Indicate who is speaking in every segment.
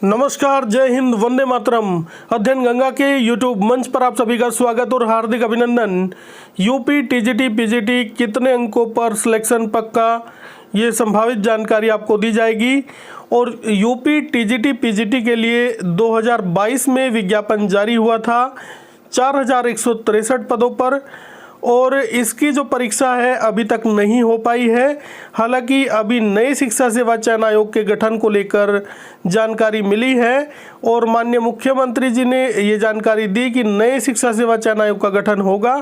Speaker 1: नमस्कार, जय हिंद, वंदे मातरम। अध्ययन गंगा के यूट्यूब मंच पर आप सभी का स्वागत और हार्दिक अभिनंदन। यूपी टीजीटी पीजीटी कितने अंकों पर सिलेक्शन पक्का, ये संभावित जानकारी आपको दी जाएगी। और यूपी टीजीटी पीजीटी के लिए 2022 में विज्ञापन जारी हुआ था 4163 पदों पर, और इसकी जो परीक्षा है अभी तक नहीं हो पाई है। हालांकि अभी नए शिक्षा सेवा चयन आयोग के गठन को लेकर जानकारी मिली है और माननीय मुख्यमंत्री जी ने ये जानकारी दी कि नए शिक्षा सेवा चयन आयोग का गठन होगा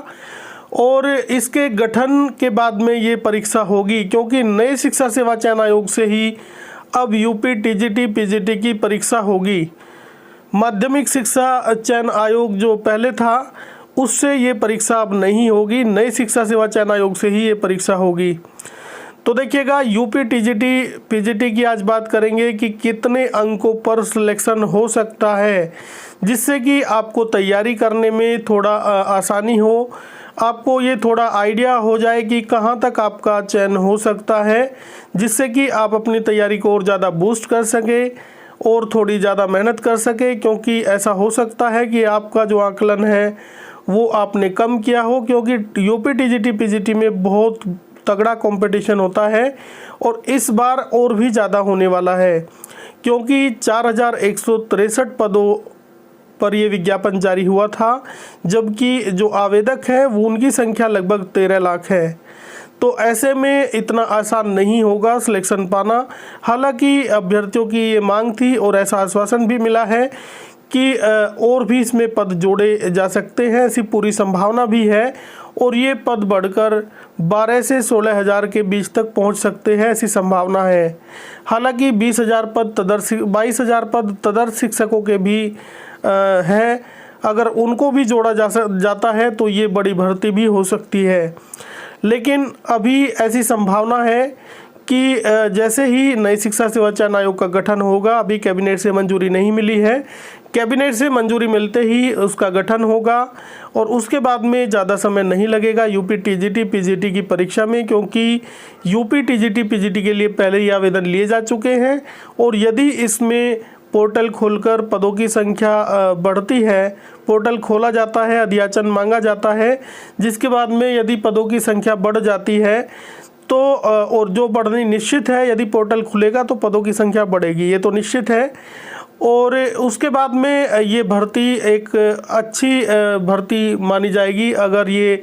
Speaker 1: और इसके गठन के बाद में ये परीक्षा होगी, क्योंकि नए शिक्षा सेवा चयन आयोग से ही अब यूपी टीजीटी पीजीटी की परीक्षा होगी। माध्यमिक शिक्षा चयन आयोग जो पहले था उससे ये परीक्षा अब नहीं होगी, नई शिक्षा सेवा चयन आयोग से ही ये परीक्षा होगी। तो देखिएगा, यूपी टीजीटी पीजीटी की आज बात करेंगे कि कितने अंकों पर सिलेक्शन हो सकता है, जिससे कि आपको तैयारी करने में थोड़ा आसानी हो, आपको ये थोड़ा आइडिया हो जाए कि कहाँ तक आपका चयन हो सकता है, जिससे कि आप अपनी तैयारी को और ज़्यादा बूस्ट कर सके और थोड़ी ज़्यादा मेहनत कर सके। क्योंकि ऐसा हो सकता है कि आपका जो आकलन है वो आपने कम किया हो, क्योंकि यूपी टीजीटी पीजीटी में बहुत तगड़ा कंपटीशन होता है और इस बार और भी ज़्यादा होने वाला है, क्योंकि 4163 पदों पर ये विज्ञापन जारी हुआ था, जबकि जो आवेदक हैं वो उनकी संख्या लगभग 13 लाख है। तो ऐसे में इतना आसान नहीं होगा सिलेक्शन पाना। हालांकि अभ्यर्थियों की ये मांग थी और ऐसा आश्वासन भी मिला है कि और भी इसमें पद जोड़े जा सकते हैं, ऐसी पूरी संभावना भी है और ये पद बढ़कर 12 से 16 हज़ार के बीच तक पहुंच सकते हैं, ऐसी संभावना है। हालांकि 22 हज़ार पद तदर्थ शिक्षकों के भी हैं, अगर उनको भी जोड़ा जाता है तो ये बड़ी भर्ती भी हो सकती है। लेकिन अभी ऐसी संभावना है कि जैसे ही नई शिक्षा सेवा चयन आयोग का गठन होगा, अभी कैबिनेट से मंजूरी नहीं मिली है, कैबिनेट से मंजूरी मिलते ही उसका गठन होगा और उसके बाद में ज़्यादा समय नहीं लगेगा यूपी टीजीटी पीजीटी की परीक्षा में, क्योंकि यूपी टीजीटी पीजीटी के लिए पहले ही आवेदन लिए जा चुके हैं। और यदि इसमें पोर्टल खोलकर पदों की संख्या बढ़ती है, पोर्टल खोला जाता है, अध्याचन मांगा जाता है, जिसके बाद में यदि पदों की संख्या बढ़ जाती है तो और जो बढ़नी निश्चित है, यदि पोर्टल खुलेगा तो पदों की संख्या बढ़ेगी, ये तो निश्चित है। और उसके बाद में ये भर्ती एक अच्छी भर्ती मानी जाएगी। अगर ये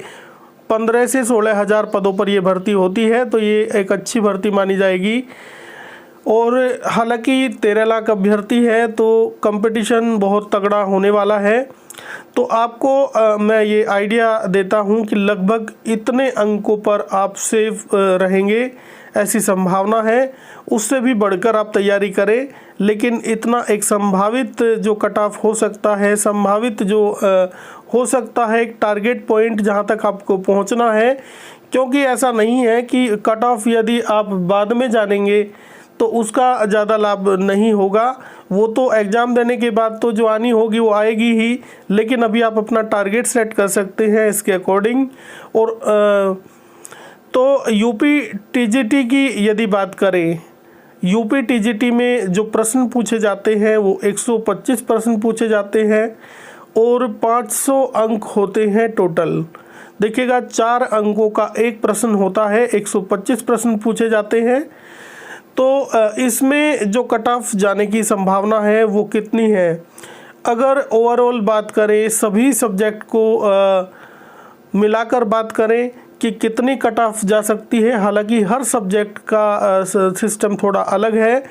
Speaker 1: 15 से 16 हज़ार पदों पर ये भर्ती होती है तो ये एक अच्छी भर्ती मानी जाएगी। और हालांकि 13 लाख अभ्यर्थी है तो कंपटीशन बहुत तगड़ा होने वाला है। तो आपको मैं ये आइडिया देता हूँ कि लगभग इतने अंकों पर आप सेफ रहेंगे, ऐसी संभावना है। उससे भी बढ़कर आप तैयारी करें, लेकिन इतना एक संभावित जो कट ऑफ हो सकता है, संभावित जो हो सकता है एक टारगेट पॉइंट जहाँ तक आपको पहुँचना है, क्योंकि ऐसा नहीं है कि कट ऑफ यदि आप बाद में जानेंगे तो उसका ज़्यादा लाभ नहीं होगा। वो तो एग्ज़ाम देने के बाद तो जो आनी होगी वो आएगी ही, लेकिन अभी आप अपना टारगेट सेट कर सकते हैं इसके अकॉर्डिंग। और तो यूपी टीजीटी की यदि बात करें, यूपी टीजीटी में जो प्रश्न पूछे जाते हैं वो 125 प्रश्न पूछे जाते हैं और 500 अंक होते हैं टोटल। देखिएगा, 4 अंकों का एक प्रश्न होता है, 125 प्रश्न पूछे जाते हैं। तो इसमें जो कट ऑफ जाने की संभावना है वो कितनी है? अगर ओवरऑल बात करें, सभी सब्जेक्ट को मिलाकर बात करें कि कितनी कट ऑफ जा सकती है, हालांकि हर सब्जेक्ट का सिस्टम थोड़ा अलग है।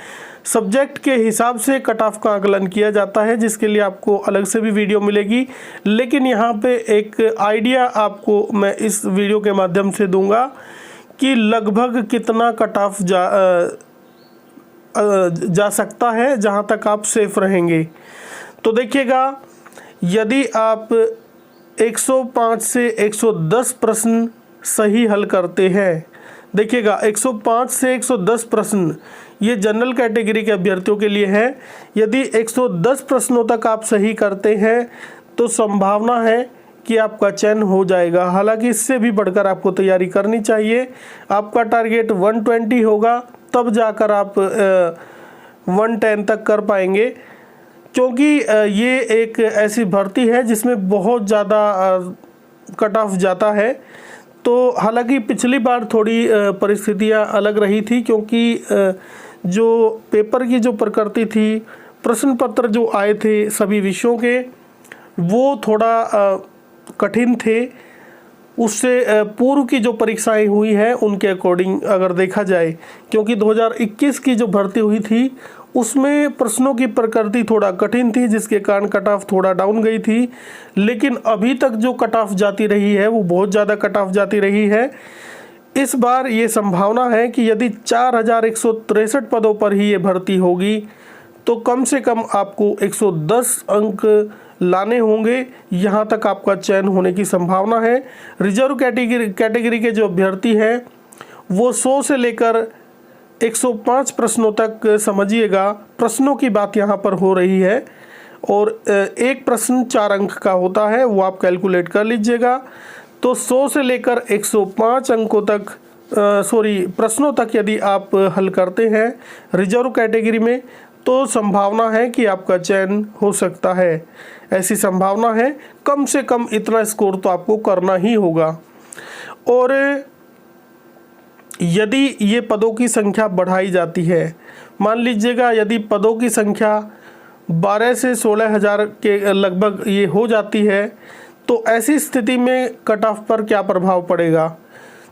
Speaker 1: सब्जेक्ट के हिसाब से कट ऑफ का आकलन किया जाता है, जिसके लिए आपको अलग से भी वीडियो मिलेगी। लेकिन यहाँ पे एक आइडिया आपको मैं इस वीडियो के माध्यम से दूंगा कि लगभग कितना कट ऑफ जा सकता है, जहाँ तक आप सेफ रहेंगे। तो देखिएगा, यदि आप 105 से 110 प्रश्न सही हल करते हैं, देखिएगा 105 से 110 प्रश्न ये जनरल कैटेगरी के अभ्यर्थियों के लिए है। यदि 110 प्रश्नों तक आप सही करते हैं तो संभावना है कि आपका चयन हो जाएगा। हालांकि इससे भी बढ़कर आपको तैयारी करनी चाहिए। आपका टारगेट 120 होगा, तब जाकर आप 110 तक कर पाएंगे। क्योंकि ये एक ऐसी भर्ती है जिसमें बहुत ज़्यादा कट ऑफ जाता है। तो हालांकि पिछली बार थोड़ी परिस्थितियाँ अलग रही थी, क्योंकि जो पेपर की जो प्रकृति थी, प्रश्न पत्र जो आए थे सभी विषयों के, वो थोड़ा कठिन थे। उससे पूर्व की जो परीक्षाएं हुई हैं उनके अकॉर्डिंग अगर देखा जाए, क्योंकि 2021 की जो भर्ती हुई थी उसमें प्रश्नों की प्रकृति थोड़ा कठिन थी, जिसके कारण कट ऑफ थोड़ा डाउन गई थी। लेकिन अभी तक जो कट ऑफ जाती रही है वो बहुत ज़्यादा कट ऑफ जाती रही है। इस बार ये संभावना है कि यदि 4163 पदों पर ही ये भर्ती होगी तो कम से कम आपको 110 अंक लाने होंगे, यहाँ तक आपका चयन होने की संभावना है। रिजर्व कैटेगरी के जो अभ्यर्थी हैं वो 100 से लेकर 105 प्रश्नों तक, समझिएगा प्रश्नों की बात यहाँ पर हो रही है, और एक प्रश्न 4 अंक का होता है, वो आप कैलकुलेट कर लीजिएगा। तो 100 से लेकर 105 अंकों तक प्रश्नों तक यदि आप हल करते हैं रिजर्व कैटेगरी में तो संभावना है कि आपका चयन हो सकता है। ऐसी संभावना है, कम से कम इतना स्कोर तो आपको करना ही होगा। और यदि ये पदों की संख्या बढ़ाई जाती है, मान लीजिएगा यदि पदों की संख्या 12 से 16 हज़ार के लगभग ये हो जाती है, तो ऐसी स्थिति में कट ऑफ पर क्या प्रभाव पड़ेगा?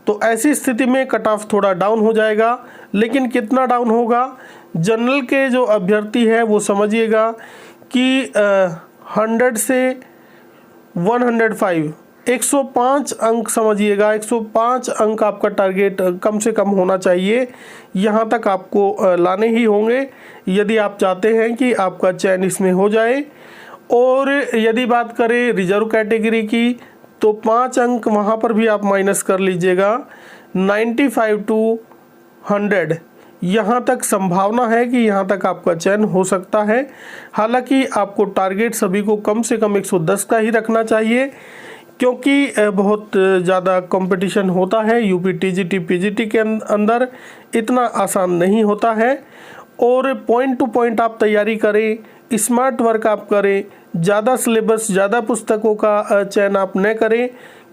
Speaker 1: तो ऐसी स्थिति में कट ऑफ थोड़ा डाउन हो जाएगा। लेकिन कितना डाउन होगा? जनरल के जो अभ्यर्थी है वो समझिएगा कि 100 से 105 105 अंक, समझिएगा 105 अंक आपका टारगेट कम से कम होना चाहिए। यहाँ तक आपको लाने ही होंगे यदि आप चाहते हैं कि आपका चयन इसमें हो जाए। और यदि बात करें रिजर्व कैटेगरी की तो 5 अंक वहाँ पर भी आप माइनस कर लीजिएगा। 95 टू 100 यहाँ तक संभावना है कि यहाँ तक आपका चयन हो सकता है। हालांकि आपको टारगेट सभी को कम से कम 110 का ही रखना चाहिए, क्योंकि बहुत ज़्यादा कंपटीशन होता है यूपी टीजीटी पीजीटी के अंदर, इतना आसान नहीं होता है। और पॉइंट टू पॉइंट आप तैयारी करें, स्मार्ट वर्क आप करें, ज़्यादा सिलेबस ज़्यादा पुस्तकों का चयन आप न करें,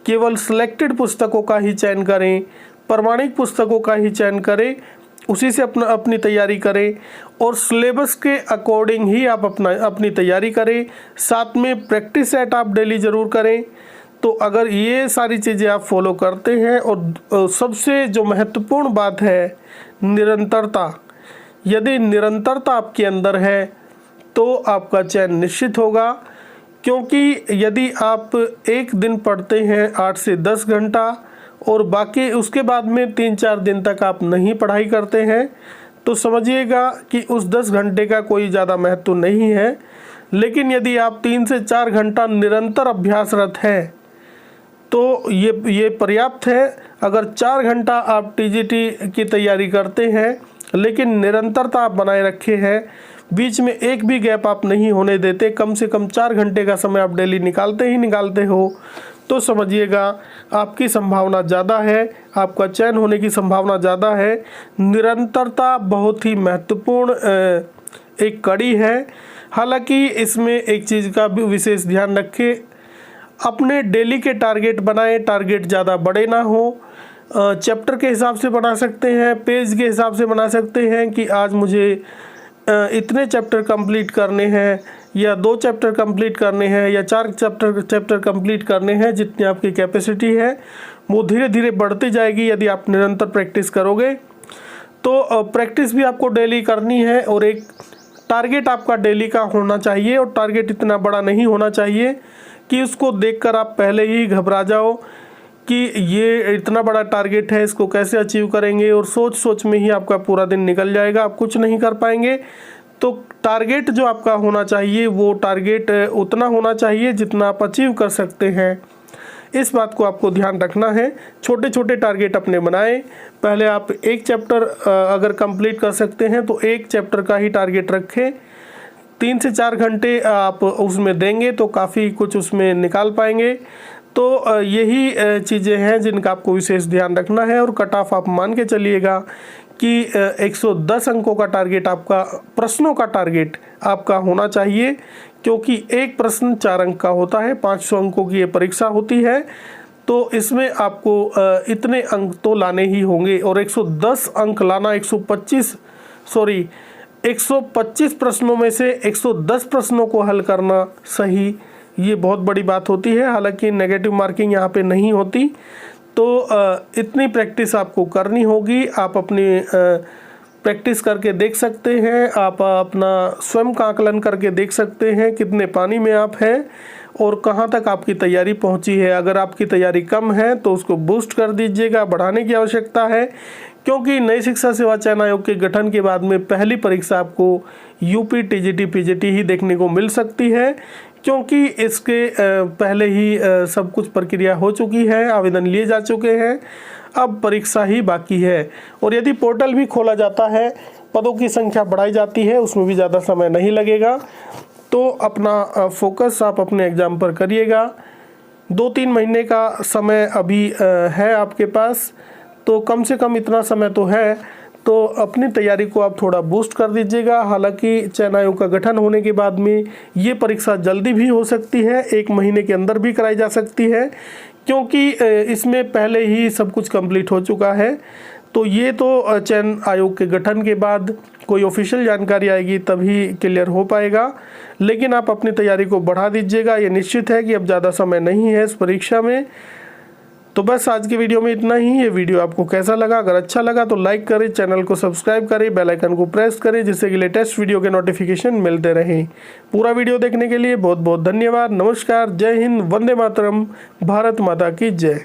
Speaker 1: केवल सिलेक्टेड पुस्तकों का ही चयन करें, प्रमाणिक पुस्तकों का ही चयन करें, उसी से अपनी तैयारी करें और सिलेबस के अकॉर्डिंग ही आप अपनी तैयारी करें। साथ में प्रैक्टिस सेट आप डेली ज़रूर करें। तो अगर ये सारी चीज़ें आप फॉलो करते हैं, और सबसे जो महत्वपूर्ण बात है निरंतरता, यदि निरंतरता आपके अंदर है तो आपका चयन निश्चित होगा। क्योंकि यदि आप एक दिन पढ़ते हैं 8 से 10 घंटा और बाकी उसके बाद में 3-4 दिन तक आप नहीं पढ़ाई करते हैं, तो समझिएगा कि उस 10 घंटे का कोई ज़्यादा महत्व नहीं है। लेकिन यदि आप 3 से 4 घंटा निरंतर अभ्यासरत हैं तो ये पर्याप्त है। अगर 4 घंटा आप टीजीटी की तैयारी करते हैं लेकिन निरंतरता आप बनाए रखे हैं, बीच में एक भी गैप आप नहीं होने देते, कम से कम 4 घंटे का समय आप डेली निकालते हो, तो समझिएगा आपकी संभावना ज़्यादा है, आपका चयन होने की संभावना ज़्यादा है। निरंतरता बहुत ही महत्वपूर्ण एक कड़ी है। हालांकि इसमें एक चीज़ का भी विशेष ध्यान रखें, अपने डेली के टारगेट बनाएं, टारगेट ज़्यादा बड़े ना हो। चैप्टर के हिसाब से बना सकते हैं, पेज के हिसाब से बना सकते हैं कि आज मुझे इतने चैप्टर कंप्लीट करने हैं, या 2 चैप्टर कंप्लीट करने हैं, या 4 चैप्टर कंप्लीट करने हैं। जितनी आपकी कैपेसिटी है वो धीरे धीरे बढ़ती जाएगी यदि आप निरंतर प्रैक्टिस करोगे। तो प्रैक्टिस भी आपको डेली करनी है और एक टारगेट आपका डेली का होना चाहिए। और टारगेट इतना बड़ा नहीं होना चाहिए कि उसको देखकर आप पहले ही घबरा जाओ कि ये इतना बड़ा टारगेट है, इसको कैसे अचीव करेंगे, और सोच में ही आपका पूरा दिन निकल जाएगा, आप कुछ नहीं कर पाएंगे। तो टारगेट जो आपका होना चाहिए वो टारगेट उतना होना चाहिए जितना आप अचीव कर सकते हैं। इस बात को आपको ध्यान रखना है। छोटे छोटे टारगेट अपने बनाएं। पहले आप एक चैप्टर अगर कंप्लीट कर सकते हैं तो एक चैप्टर का ही टारगेट रखें। 3 से 4 घंटे आप उसमें देंगे तो काफ़ी कुछ उसमें निकाल पाएंगे। तो यही चीज़ें हैं जिनका आपको विशेष ध्यान रखना है। और कट ऑफ आप मान के चलिएगा कि 110 अंकों का टारगेट आपका, प्रश्नों का टारगेट आपका होना चाहिए, क्योंकि एक प्रश्न 4 अंक का होता है। 500 अंकों की ये परीक्षा होती है, तो इसमें आपको इतने अंक तो लाने ही होंगे। और 110 अंक लाना 125 प्रश्नों में से 110 प्रश्नों को हल करना सही, ये बहुत बड़ी बात होती है। हालांकि नेगेटिव मार्किंग यहाँ पे नहीं होती। तो इतनी प्रैक्टिस आपको करनी होगी। आप अपनी प्रैक्टिस करके देख सकते हैं, आप अपना स्वयं का आकलन करके देख सकते हैं कितने पानी में आप हैं और कहाँ तक आपकी तैयारी पहुँची है। अगर आपकी तैयारी कम है तो उसको बूस्ट कर दीजिएगा, बढ़ाने की आवश्यकता है, क्योंकि नई शिक्षा सेवा चयन आयोग के गठन के बाद में पहली परीक्षा आपको यूपी टीजीटी पीजीटी ही देखने को मिल सकती है, क्योंकि इसके पहले ही सब कुछ प्रक्रिया हो चुकी है, आवेदन लिए जा चुके हैं, अब परीक्षा ही बाकी है। और यदि पोर्टल भी खोला जाता है, पदों की संख्या बढ़ाई जाती है, उसमें भी ज़्यादा समय नहीं लगेगा। तो अपना फोकस आप अपने एग्ज़ाम पर करिएगा। 2-3 महीने का समय अभी है आपके पास, तो कम से कम इतना समय तो है, तो अपनी तैयारी को आप थोड़ा बूस्ट कर दीजिएगा। हालांकि चयन आयोग का गठन होने के बाद में ये परीक्षा जल्दी भी हो सकती है, 1 महीने के अंदर भी कराई जा सकती है, क्योंकि इसमें पहले ही सब कुछ कंप्लीट हो चुका है। तो ये तो चयन आयोग के गठन के बाद कोई ऑफिशियल जानकारी आएगी तभी क्लियर हो पाएगा। लेकिन आप अपनी तैयारी को बढ़ा दीजिएगा, ये निश्चित है कि अब ज़्यादा समय नहीं है इस परीक्षा में। तो बस आज की वीडियो में इतना ही। ये वीडियो आपको कैसा लगा? अगर अच्छा लगा तो लाइक करें, चैनल को सब्सक्राइब करें, बेल आइकन को प्रेस करें, जिससे कि लेटेस्ट वीडियो के नोटिफिकेशन मिलते रहें। पूरा वीडियो देखने के लिए बहुत बहुत धन्यवाद। नमस्कार, जय हिंद, वंदे मातरम, भारत माता की जय।